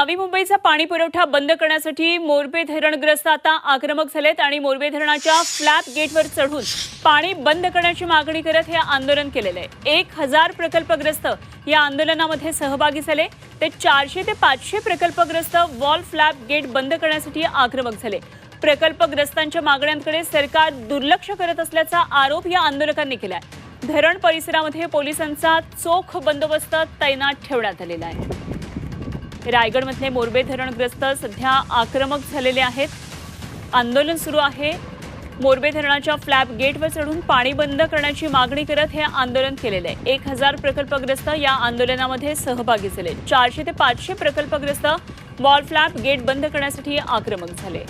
नवी मुंबईचा पाणी पुरवठा बंद करण्यासाठी मोरबे धरणग्रस्त आता आक्रमक झालेत आणि मोरबे धरणाच्या फ्लॅप गेटवर चढून पाणी बंद करण्याची मागणी करत हे आंदोलन केलेले आहे। 1000 प्रकल्पग्रस्त या आंदोलनामध्ये सहभागी झाले। ते 400 ते 500 प्रकल्पग्रस्त वॉल फ्लॅप गेट बंद करण्यासाठी आक्रमक झाले। प्रकल्पग्रस्तांच्या मागण्यांकडे सरकार दुर्लक्ष करत असल्याचा आरोप या आंदोलकांनी केलाय। धरण परिसरामध्ये पोलिसांचा चोख बंदोबस्त तैनात ठेवण्यात आलेला आहे। रायगडमधले मोरबे धरणग्रस्त सध्या आक्रमक झालेले आहेत। आंदोलन सुरू आहे। मोरबे धरणाच्या फ्लॅप गेटवर चढून पाणी बंद करण्याची मागणी करत हे आंदोलन केलेले आहे। 1000 प्रकल्पग्रस्त या आंदोलनामध्ये सहभागी झाले। 400 ते 500 प्रकल्पग्रस्त वॉल फ्लॅप गेट बंद करण्यासाठी आक्रमक झाले।